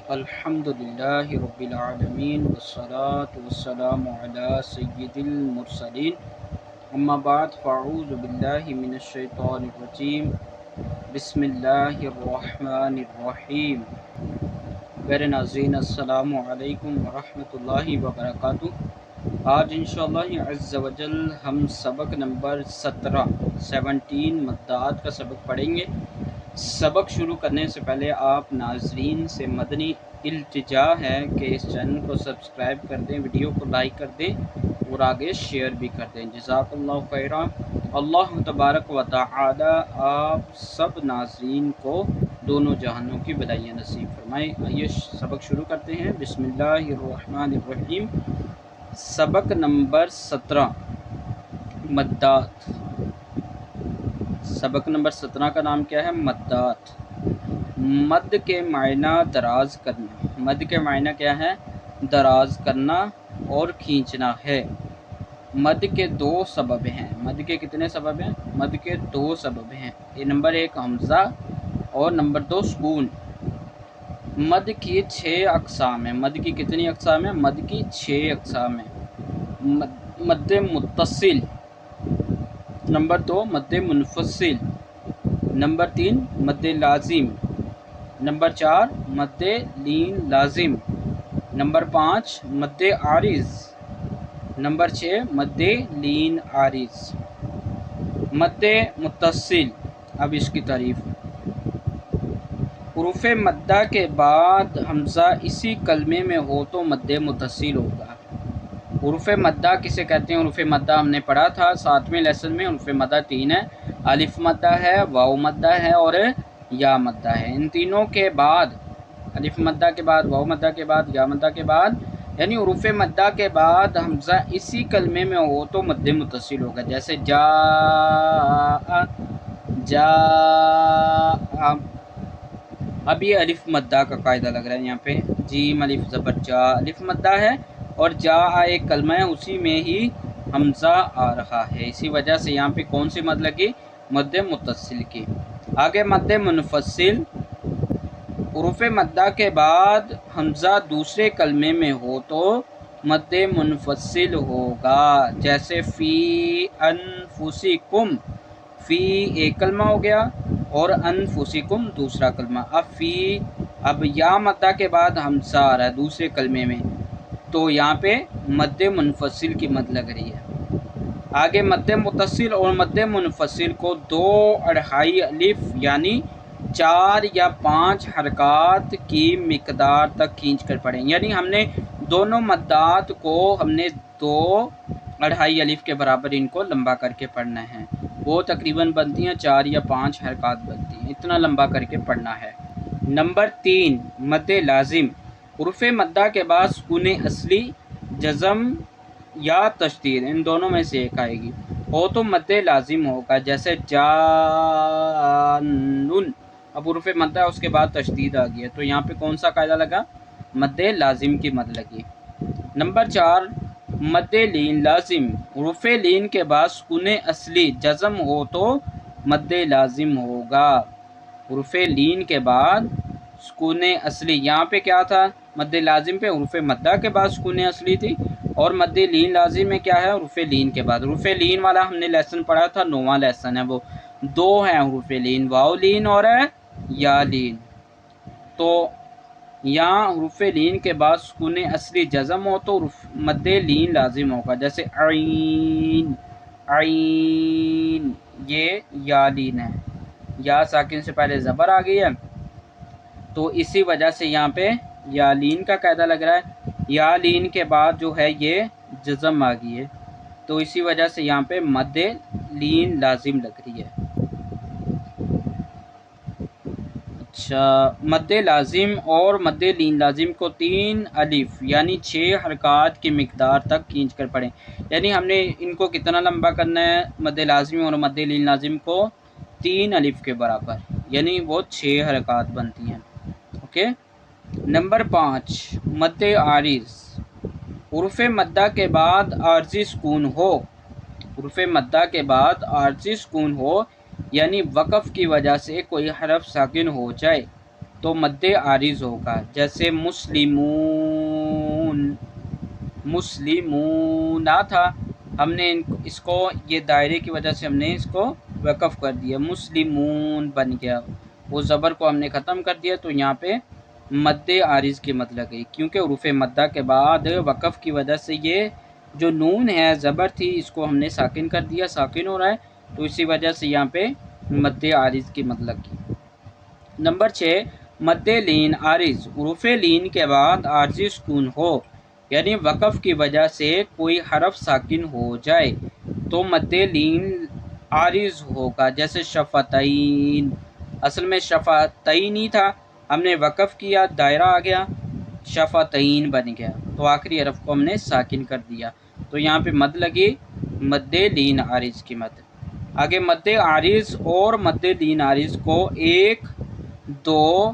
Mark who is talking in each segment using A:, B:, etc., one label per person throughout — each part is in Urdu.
A: الحمدللہ رب العالمین والصلاة والسلام علی سید المرسلین اما بعد فاعوذ باللہ من الشیطان الرجیم بسم اللہ الرحمن الرحیم۔ میرے ناظرین السلام علیکم ورحمۃ اللہ وبرکاتہ۔ آج انشاءاللہ عز و جل ہم سبق نمبر 17 مدات کا سبق پڑھیں گے۔ سبق شروع کرنے سے پہلے آپ ناظرین سے مدنی التجا ہے کہ اس چینل کو سبسکرائب کر دیں، ویڈیو کو لائک کر دیں اور آگے شیئر بھی کر دیں۔ جزاک اللہ خیرہ۔ اللہ تبارک و تعالی آپ سب ناظرین کو دونوں جہانوں کی بھلائیاں نصیب فرمائے۔ آئیے سبق شروع کرتے ہیں۔ بسم اللہ الرحمن الرحیم۔ سبق نمبر 17 مدات۔ سبق نمبر 17 کا نام کیا ہے؟ مدات۔ مد کے معنی دراز کرنا۔ مد کے معنی کیا ہے؟ دراز کرنا اور کھینچنا ہے۔ مد کے دو سبب ہیں۔ مد کے کتنے سبب ہیں؟ مد کے دو سبب ہیں۔ یہ نمبر 1 حمزہ اور نمبر 2 سکون۔ مد کی 6 اقسام ہیں۔ مد کی کتنی اقسام ہیں؟ مد کی 6 اقسام ہیں۔ مد متصل، نمبر 2 مد منفصل، نمبر 3 مد لازم، نمبر 4 مد لین لازم، نمبر 5 مد عارض، نمبر 6 مد لین عارض۔ مد متصل، اب اس کی تعریف۔ حروف مدہ کے بعد حمزہ اسی کلمے میں ہو تو مد متصل ہوگا۔ حروف مدہ کسے کہتے ہیں؟ حروف مدہ ہم نے پڑھا تھا 7ویں لیسن میں۔ حروف مدہ 3 ہے، الف مدہ ہے، واو مدہ ہے اور یا مدہ ہے۔ ان تینوں کے بعد، الف مدہ کے بعد، واو مدہ کے بعد، یا مدہ کے بعد، یعنی حروف مدہ کے بعد حمزہ اسی کلمے میں ہو تو مد متصل ہوگا۔ جیسے جا، جا، اب یہ الف مدہ کا قاعدہ لگ رہا ہے یہاں پہ۔ جیم الف زبر جا، الف مدہ ہے اور جا ایک کلمہ ہے، اسی میں ہی حمزہ آ رہا ہے، اسی وجہ سے یہاں پہ کون سی مد لگی؟ مد متصل کی۔ آگے مد منفصل۔ حروف مدہ کے بعد حمزہ دوسرے کلمے میں ہو تو مد منفصل ہوگا۔ جیسے فی انفسکم، فی ایک کلمہ ہو گیا اور انفسکم دوسرا کلمہ۔ اب یا مدہ کے بعد حمزہ آ رہا ہے دوسرے کلمے میں، تو یہاں پہ مد منفصل کی مد لگ رہی ہے۔ آگے مد متصل اور مد منفصل کو 2 اڑھائی الف یعنی 4 یا 5 حرکات کی مقدار تک کھینچ کر پڑھیں۔ یعنی ہم نے دونوں مدات کو 2 اڑھائی الف کے برابر ان کو لمبا کر کے پڑھنا ہے۔ وہ تقریباً بنتی ہیں 4 یا 5 حرکات بنتی ہیں، اتنا لمبا کر کے پڑھنا ہے۔ نمبر 3 مد لازم۔ حروف مدہ کے بعد سکون اصلی، جزم یا تشدید، ان دونوں میں سے ایک آئے گی، ہو تو مد لازم ہوگا۔ جیسے جانن، اب حروف مدہ اس کے بعد تشدید آ گئی ہے، تو یہاں پہ کون سا قاعدہ لگا؟ مد لازم کی مد لگی۔ نمبر 4 مد لین لازم۔ حروف لین کے بعد سکون اصلی، جزم ہو تو مد لازم ہوگا۔ حروف لین کے بعد سکون اصلی، یہاں پہ کیا تھا؟ مد لازم پہ حروف مدہ کے بعد سکون اصلی تھی، اور مد لین لازم میں کیا ہے؟ حروف لین کے بعد۔ حروف لین والا ہم نے لیسن پڑھا تھا، 9واں لیسن ہے وہ، 2 ہیں حروف لین، واو لین اور یا لین۔ تو یہاں حروف لین کے بعد سکون اصلی جزم ہو تو مد لین لازم ہوگا۔ جیسے عین، عین، یہ یا لین ہے، یا ساکن سے پہلے زبر آ گئی ہے، تو اسی وجہ سے یہاں پہ یا لین کا قاعدہ لگ رہا ہے۔ یا لین کے بعد جو ہے یہ جزم آ گئی ہے، تو اسی وجہ سے یہاں پہ مد لین لازم لگ رہی ہے۔ اچھا، مد لازم اور مد لین لازم کو 3 الف یعنی 6 حرکات کی مقدار تک کھینچ کر پڑھیں۔ یعنی ہم نے ان کو کتنا لمبا کرنا ہے؟ مد لازم اور مد لین لازم کو 3 الف کے برابر، یعنی وہ 6 حرکات بنتی ہیں۔ اوکے۔ نمبر 5 مد عارض۔ حروف مدہ کے بعد عارضی سکون ہو، حروف مدہ کے بعد عارضی سکون ہو یعنی وقف کی وجہ سے کوئی حرف ساکن ہو جائے، تو مد عارض ہوگا، جیسے مسلمون، مسلمونا تھا، ہم نے اس کو یہ دائرے کی وجہ سے ہم نے اس کو وقف کر دیا، مسلمون بن گیا، وہ زبر کو ہم نے ختم کر دیا، تو یہاں پہ مد عارض کی مد لگ گئی، کیونکہ حروف مدہ کے بعد وقف کی وجہ سے یہ جو نون ہے زبر تھی اس کو ہم نے ساکن کر دیا، ساکن ہو رہا ہے، تو اسی وجہ سے یہاں پہ مد عارض کی مد لگ گئی۔ نمبر 6، مد لین عارض، حروف لین کے بعد عارضی سکون ہو، یعنی وقف کی وجہ سے کوئی حرف ساکن ہو جائے تو مد لین عارض ہوگا، جیسے شفتین، اصل میں شفتین ہی تھا، ہم نے وقف کیا، دائرہ آ گیا، شفتین بن گیا، تو آخری حرف کو ہم نے ساکن کر دیا، تو یہاں پہ مد لگی، مد لین عارض کی مد۔ آگے مد عارض اور مد لین عارض کو 1، 2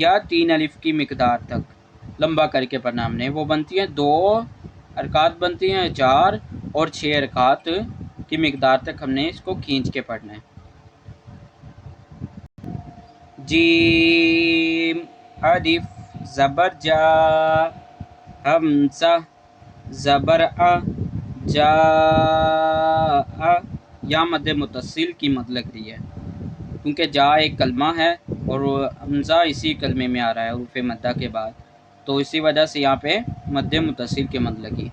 A: یا 3 الف کی مقدار تک لمبا کر کے پڑھنا، ہم نے وہ بنتی ہیں 2 حرکات بنتی ہیں 4 اور 6 حرکات کی مقدار تک ہم نے اس کو کھینچ کے پڑھنا ہے۔ جیم الف زبر جا، حمزہ زبر ا، جا، یا مد متصل کی مد لگ رہی ہے، کیونکہ جا ایک کلمہ ہے اور حمزہ اسی کلمے میں آ رہا ہے حروف مدہ کے بعد، تو اسی وجہ سے یہاں پہ مد متصل کی مد لگی،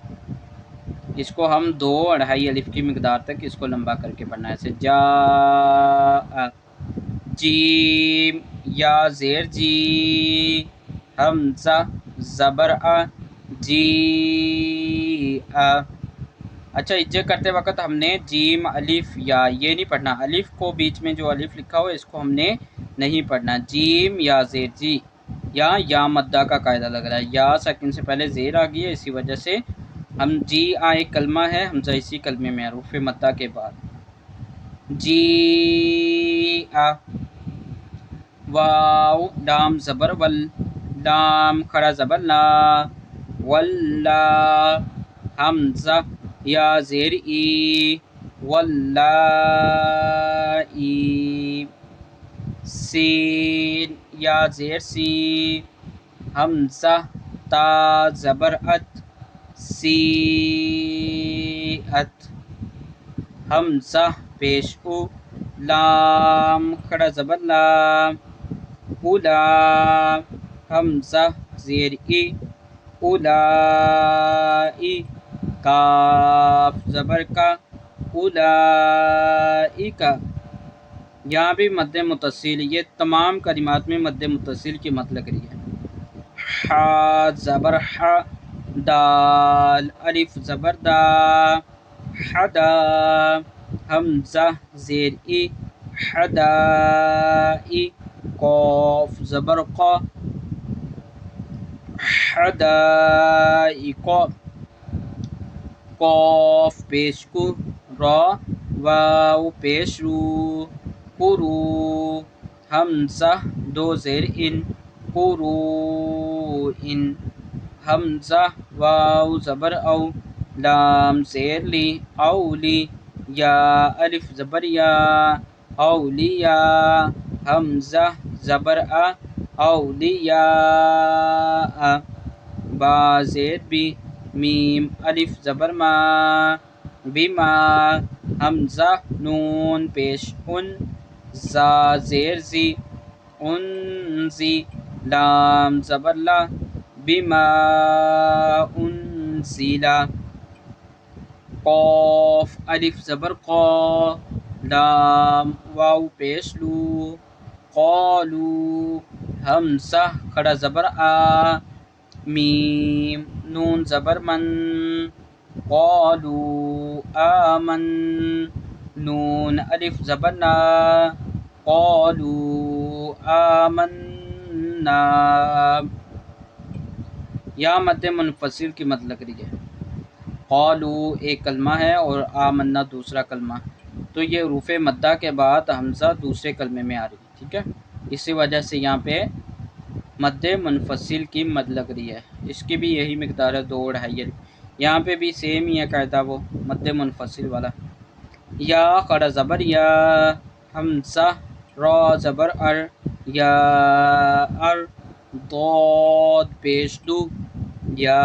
A: اس کو ہم 2 2.5 الف کی مقدار تک اس کو لمبا کر کے پڑھنا ہے، ایسے جا، جیم یا زیر جی، حمزہ زبر ا، جی ا۔ اچھا اجے کرتے وقت ہم نے جیم الف یا یہ نہیں پڑھنا، الف کو بیچ میں جو الف لکھا ہو اس کو ہم نے نہیں پڑھنا، جیم یا زیر جی، یا مدہ کا قاعدہ لگ رہا ہے، یا سیکنڈ سے پہلے زیر آ گئی ہے، اسی وجہ سے ہم جی ایک کلمہ ہے، حمزہ اسی کلمے میں حروف مدہ کے بعد، جی ا۔ واو لام زبر ول، لام کھڑا زبر لا، ولا، حمزہ یا زیر ای، واللائی، سین یا زیر سی، حمزہ تا زبر ات، سی ات، حمزہ پیش او، لام کھڑا زبر لا، اولا، حمزہ زیر ای، اولائی، کاف زبر کا، اولائکا، یہاں بھی مد متصل، یہ تمام کلمات میں مد متصل کی مد لگ رہی ہے، حا زبر حا، دال الف زبر دا، حدا، حمزہ زیر ای، حدائی، قاف زبر قا، حدائق، قاف پیش کو، را، واو پیش رو، قرو، حمزہ 2 زیر ان، قروئن، حمزہ واو زبر او، لام زیر لی، اولی، یا الف زبر یا، اولیا، حمزہ زبر ا، اولیاء، با زیر بی، میم الف زبر ما، بما، حمزہ نون پیش ان، زا زیر زی، انزی، لام زبر لا، بما انزیلا، قاف الف زبر قا، لام واو پیش لو، قالو، حمزہ کھڑا زبر آ، میم نون زبر من، قالو آمن، نون الف زبر نا، قالو آمنا، یا مد منفصل کی مد لگ رہی ہے، قالو ایک کلمہ ہے اور آمنا دوسرا کلمہ، تو یہ حروف مدہ کے بعد حمزہ دوسرے کلمے میں آ رہی ہے، ٹھیک ہے، اسی وجہ سے یہاں پہ مد منفصل کی مد لگ رہی ہے، اس کی بھی یہی مقدار ہے 2 2.5، یہاں پہ بھی سیم ہی ہے قاعدہ وہ مد منفصل والا، یا کھڑا زبر یا، حمزہ را زبر ار، یا ار، ضاد پیش دو، یا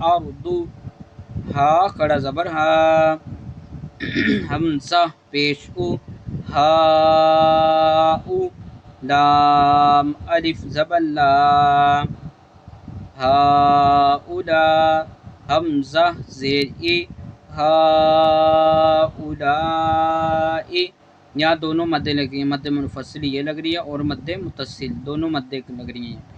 A: اردو، ہا کڑا زبر ہا، حمزہ پیش او، ہا او، لام الف زبر لا، ہا اولا، حمزہ زیر ای، ہا اولائی، یہاں دونوں مدیں لگ رہی ہیں، مد منفصل یہ لگ رہی ہے اور مد متصل دونوں مدیں لگ رہی ہیں.